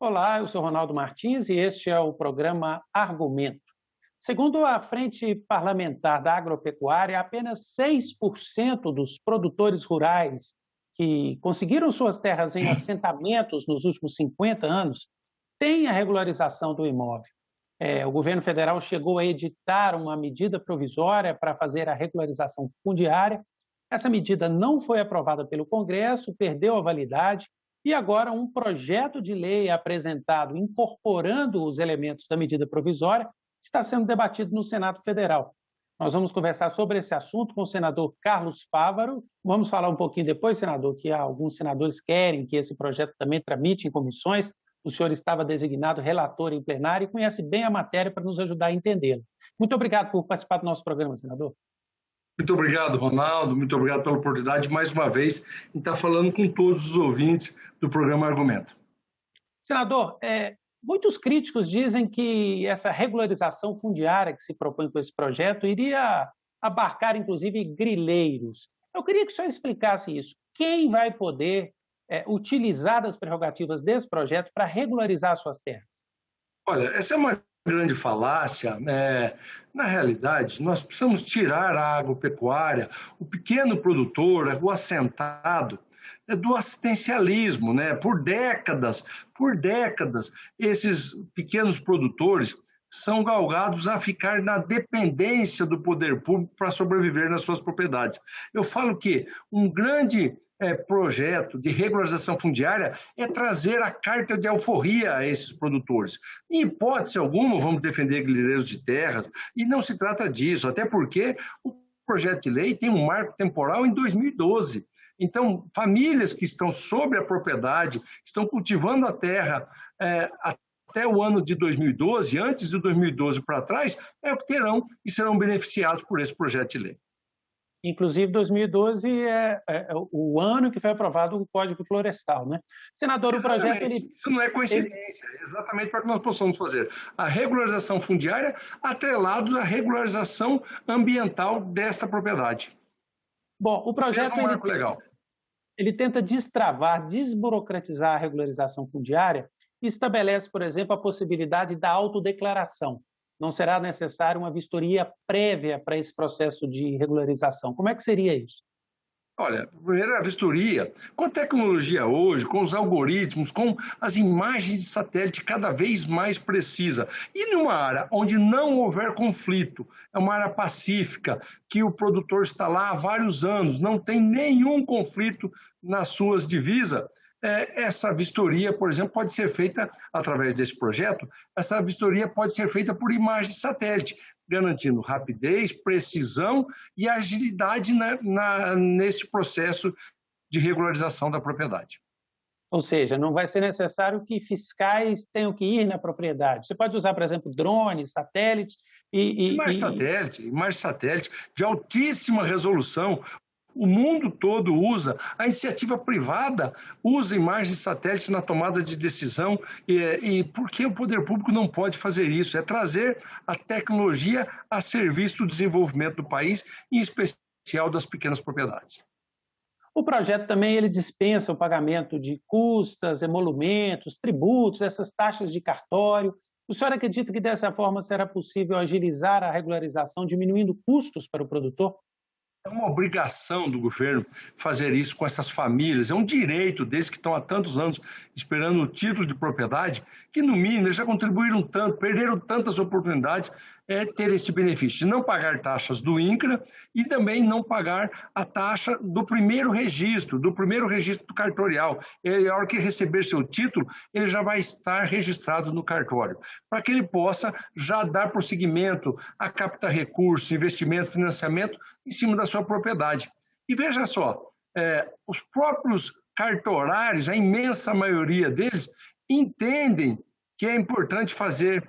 Olá, eu sou Ronaldo Martins e este é o programa Argumento. Segundo a Frente Parlamentar da Agropecuária, apenas 6% dos produtores rurais que conseguiram suas terras em assentamentos nos últimos 50 anos têm a regularização do imóvel. O governo federal chegou a editar uma medida provisória para fazer a regularização fundiária. Essa medida não foi aprovada pelo Congresso, perdeu a validade e agora um projeto de lei apresentado incorporando os elementos da medida provisória está sendo debatido no Senado Federal. Nós vamos conversar sobre esse assunto com o senador Carlos Fávaro. Vamos falar um pouquinho depois, senador, que alguns senadores querem que esse projeto também tramite em comissões. O senhor estava designado relator em plenário e conhece bem a matéria para nos ajudar a entendê-la. Muito obrigado por participar do nosso programa, senador. Muito obrigado, Ronaldo. Muito obrigado pela oportunidade, mais uma vez, de estar falando com todos os ouvintes do programa Argumento. Senador, muitos críticos dizem que essa regularização fundiária que se propõe com esse projeto iria abarcar, inclusive, grileiros. Eu queria que o senhor explicasse isso. Quem vai poder utilizar as prerrogativas desse projeto para regularizar suas terras? Olha, essa é uma grande falácia. Na realidade, nós precisamos tirar a agropecuária, o pequeno produtor, o assentado, do assistencialismo, né? Por décadas, esses pequenos produtores são galgados a ficar na dependência do poder público para sobreviver nas suas propriedades. Eu falo que um grande projeto de regularização fundiária é trazer a carta de alforria a esses produtores. Em hipótese alguma, vamos defender grileiros de terras, e não se trata disso, até porque o projeto de lei tem um marco temporal em 2012. Então, famílias que estão sobre a propriedade, estão cultivando a terra até o ano de 2012, antes de 2012 para trás, é o que terão e serão beneficiados por esse projeto de lei. Inclusive, 2012 é o ano que foi aprovado o Código Florestal, né? Senador, exatamente. O projeto... Isso não é coincidência, é exatamente para que nós possamos fazer a regularização fundiária atrelado à regularização ambiental desta propriedade. Bom, o projeto... É um marco legal. Ele tenta destravar, desburocratizar a regularização fundiária e estabelece, por exemplo, a possibilidade da autodeclaração. Não será necessária uma vistoria prévia para esse processo de regularização. Como é que seria isso? Olha, primeiro a vistoria, com a tecnologia hoje, com os algoritmos, com as imagens de satélite cada vez mais precisa. E numa área onde não houver conflito, é uma área pacífica, que o produtor está lá há vários anos, não tem nenhum conflito nas suas divisas, essa vistoria, por exemplo, pode ser feita através desse projeto, essa vistoria pode ser feita por imagem de satélite, garantindo rapidez, precisão e agilidade nesse processo de regularização da propriedade. Ou seja, não vai ser necessário que fiscais tenham que ir na propriedade. Você pode usar, por exemplo, drones, satélites Imagem satélite de altíssima resolução. O mundo todo usa, a iniciativa privada usa imagens de satélite na tomada de decisão e por que o poder público não pode fazer isso? É trazer a tecnologia a serviço do desenvolvimento do país, em especial das pequenas propriedades. O projeto também ele dispensa o pagamento de custas, emolumentos, tributos, essas taxas de cartório. O senhor acredita que dessa forma será possível agilizar a regularização, diminuindo custos para o produtor? É uma obrigação do governo fazer isso com essas famílias, é um direito deles que estão há tantos anos esperando o título de propriedade, que no mínimo eles já contribuíram tanto, perderam tantas oportunidades, ter este benefício de não pagar taxas do INCRA e também não pagar a taxa do primeiro registro do cartorial. Ele, a hora que receber seu título, ele já vai estar registrado no cartório, para que ele possa já dar prosseguimento a captar recursos, investimento, financiamento em cima da sua propriedade. E veja só, os próprios cartorários, a imensa maioria deles, entendem que é importante fazer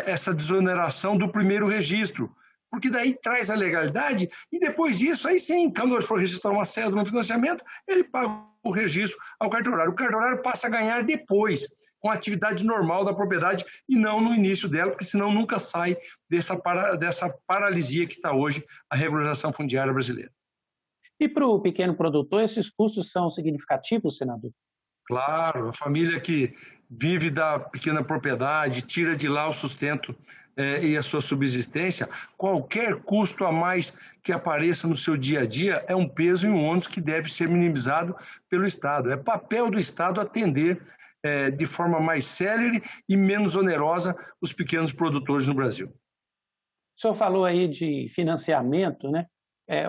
essa desoneração do primeiro registro, porque daí traz a legalidade e depois disso, aí sim, quando ele for registrar uma cédula, um financiamento, ele paga o registro ao cartorário. O cartorário passa a ganhar depois, com a atividade normal da propriedade e não no início dela, porque senão nunca sai dessa paralisia que está hoje a regularização fundiária brasileira. E para o pequeno produtor, esses custos são significativos, senador? Claro, a família que vive da pequena propriedade, tira de lá o sustento e a sua subsistência, qualquer custo a mais que apareça no seu dia a dia é um peso e um ônus que deve ser minimizado pelo Estado. É papel do Estado atender de forma mais célere e menos onerosa os pequenos produtores no Brasil. O senhor falou aí de financiamento, né?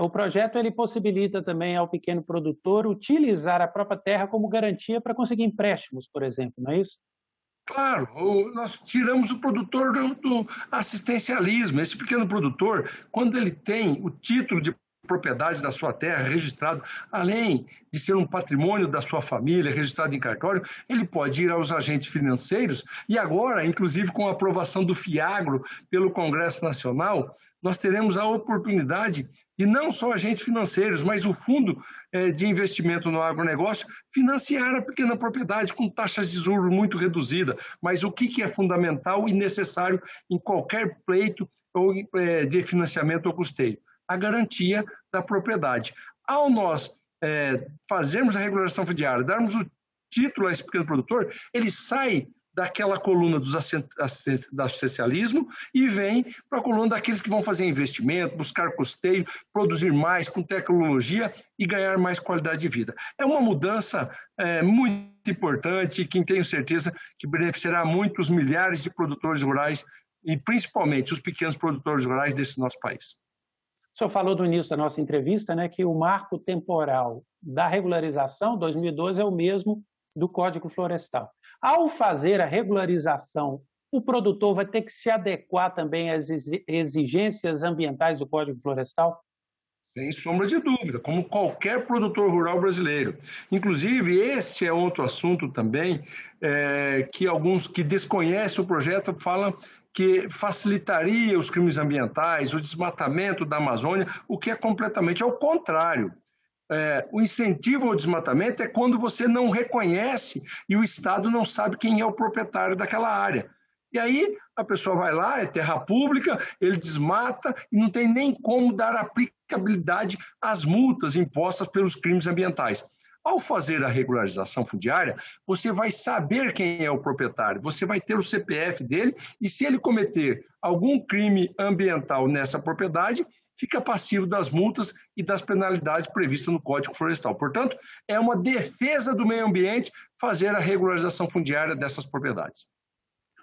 O projeto ele possibilita também ao pequeno produtor utilizar a própria terra como garantia para conseguir empréstimos, por exemplo, não é isso? Claro, nós tiramos o produtor do assistencialismo. Esse pequeno produtor, quando ele tem o título de propriedade da sua terra registrado, além de ser um patrimônio da sua família, registrado em cartório, ele pode ir aos agentes financeiros e agora, inclusive com a aprovação do FIAGRO pelo Congresso Nacional, nós teremos a oportunidade de não só agentes financeiros, mas o Fundo de Investimento no Agronegócio financiar a pequena propriedade com taxas de juros muito reduzidas. Mas o que é fundamental e necessário em qualquer pleito de financiamento ou custeio? A garantia da propriedade. Ao nós fazermos a regularização fundiária, darmos o título a esse pequeno produtor, ele sai daquela coluna do assistencialismo e vem para a coluna daqueles que vão fazer investimento, buscar custeio, produzir mais com tecnologia e ganhar mais qualidade de vida. É uma mudança muito importante que tenho certeza que beneficiará muito os milhares de produtores rurais e principalmente os pequenos produtores rurais desse nosso país. O senhor falou no início da nossa entrevista, né, que o marco temporal da regularização, 2012, é o mesmo do Código Florestal. Ao fazer a regularização, o produtor vai ter que se adequar também às exigências ambientais do Código Florestal? Sem sombra de dúvida, como qualquer produtor rural brasileiro. Inclusive, este é outro assunto também que alguns que desconhecem o projeto falam que facilitaria os crimes ambientais, o desmatamento da Amazônia, o que é completamente ao contrário. O incentivo ao desmatamento é quando você não reconhece e o Estado não sabe quem é o proprietário daquela área. E aí a pessoa vai lá, é terra pública, ele desmata e não tem nem como dar aplicabilidade às multas impostas pelos crimes ambientais. Ao fazer a regularização fundiária, você vai saber quem é o proprietário, você vai ter o CPF dele e se ele cometer algum crime ambiental nessa propriedade, fica passivo das multas e das penalidades previstas no Código Florestal. Portanto, é uma defesa do meio ambiente fazer a regularização fundiária dessas propriedades.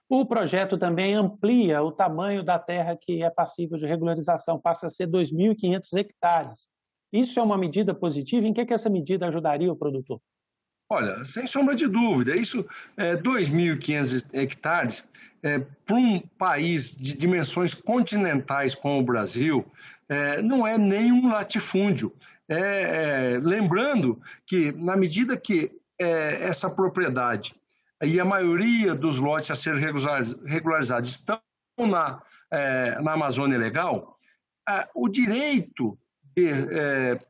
O projeto também amplia o tamanho da terra que é passível de regularização, passa a ser 2.500 hectares. Isso é uma medida positiva? Em que essa medida ajudaria o produtor? Olha, sem sombra de dúvida, isso 2.500 hectares, para um país de dimensões continentais como o Brasil, não é nenhum latifúndio. Lembrando que, na medida que essa propriedade e a maioria dos lotes a serem regularizados estão na Amazônia Legal, o direito de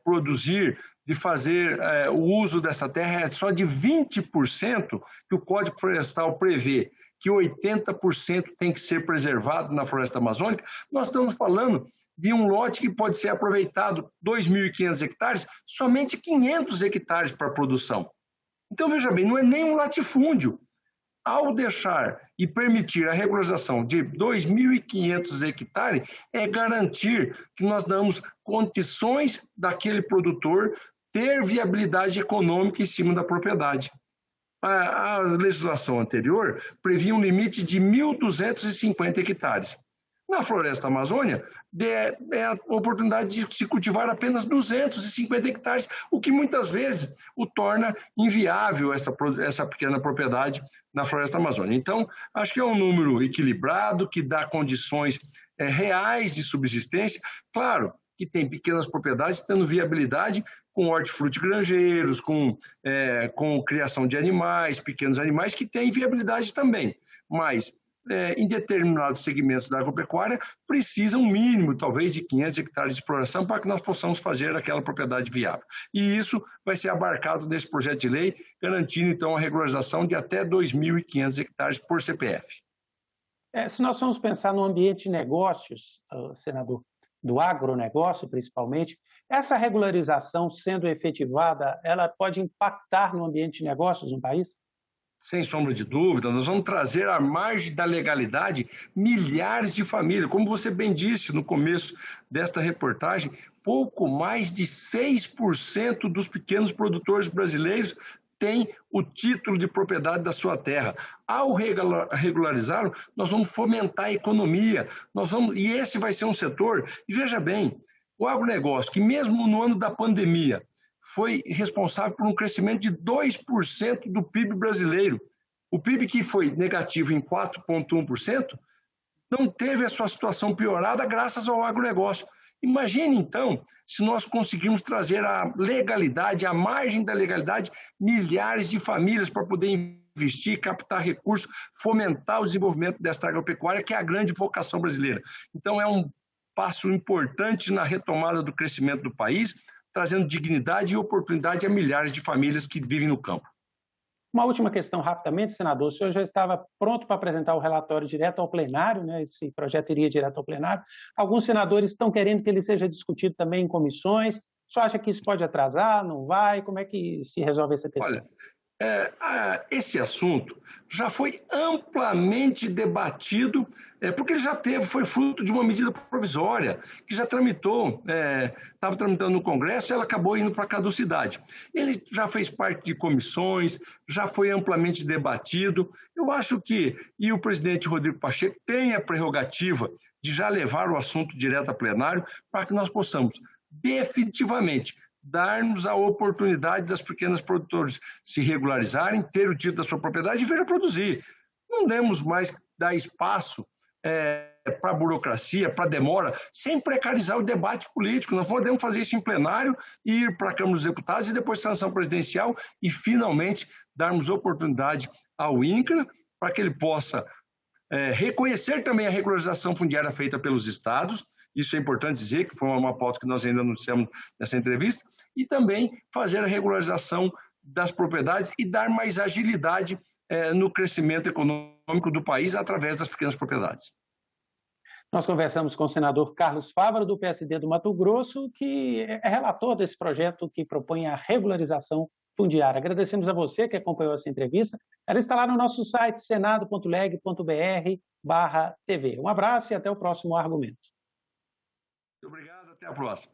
produzir, de fazer o uso dessa terra é só de 20%, que o Código Florestal prevê que 80% tem que ser preservado na floresta amazônica. Nós estamos falando de um lote que pode ser aproveitado 2.500 hectares, somente 500 hectares para produção. Então, veja bem, não é nem um latifúndio. Ao deixar e permitir a regularização de 2.500 hectares, é garantir que nós damos condições daquele produtor ter viabilidade econômica em cima da propriedade. A legislação anterior previa um limite de 1.250 hectares. Na floresta Amazônia, é a oportunidade de se cultivar apenas 250 hectares, o que muitas vezes o torna inviável essa pequena propriedade na floresta Amazônia. Então, acho que é um número equilibrado, que dá condições reais de subsistência. Claro que tem pequenas propriedades tendo viabilidade com hortifrutigranjeiros, com criação de animais, pequenos animais, que têm viabilidade também, mas em determinados segmentos da agropecuária, precisa um mínimo, talvez, de 500 hectares de exploração para que nós possamos fazer aquela propriedade viável. E isso vai ser abarcado nesse projeto de lei, garantindo, então, a regularização de até 2.500 hectares por CPF. Se nós formos pensar no ambiente de negócios, senador, do agronegócio, principalmente, Essa regularização sendo efetivada, ela pode impactar no ambiente de negócios no país? Sem sombra de dúvida, nós vamos trazer à margem da legalidade milhares de famílias. Como você bem disse no começo desta reportagem, pouco mais de 6% dos pequenos produtores brasileiros têm o título de propriedade da sua terra. Ao regularizá-lo, nós vamos fomentar a economia, e esse vai ser um setor, e veja bem, o agronegócio, que mesmo no ano da pandemia, foi responsável por um crescimento de 2% do PIB brasileiro. O PIB, que foi negativo em 4,1%, não teve a sua situação piorada graças ao agronegócio. Imagine, então, se nós conseguirmos trazer a legalidade, à margem da legalidade, milhares de famílias para poder investir, captar recursos, fomentar o desenvolvimento desta agropecuária, que é a grande vocação brasileira. Então, é um passo importante na retomada do crescimento do país, trazendo dignidade e oportunidade a milhares de famílias que vivem no campo. Uma última questão, rapidamente, senador. O senhor já estava pronto para apresentar o relatório direto ao plenário, né? Esse projeto iria direto ao plenário. Alguns senadores estão querendo que ele seja discutido também em comissões. O senhor acha que isso pode atrasar? Não vai? Como é que se resolve essa questão? Olha, esse assunto já foi amplamente debatido, porque ele foi fruto de uma medida provisória, que já tramitou, estava tramitando no Congresso e ela acabou indo para caducidade. Ele já fez parte de comissões, já foi amplamente debatido. Eu acho e o presidente Rodrigo Pacheco tem a prerrogativa de já levar o assunto direto a plenário para que nós possamos definitivamente darmos a oportunidade das pequenas produtores se regularizarem, ter o título da sua propriedade e vir a produzir. Não demos mais dar espaço para a burocracia, para a demora, sem precarizar o debate político. Nós podemos fazer isso em plenário, ir para a Câmara dos Deputados e depois sanção presidencial e, finalmente, darmos oportunidade ao INCRA para que ele possa reconhecer também a regularização fundiária feita pelos estados. Isso é importante dizer, que foi uma pauta que nós ainda anunciamos nessa entrevista, e também fazer a regularização das propriedades e dar mais agilidade no crescimento econômico do país através das pequenas propriedades. Nós conversamos com o senador Carlos Fávaro, do PSD do Mato Grosso, que é relator desse projeto que propõe a regularização fundiária. Agradecemos a você que acompanhou essa entrevista. Ela está lá no nosso site senado.leg.br/TV. Um abraço e até o próximo argumento. Muito obrigado, até a próxima.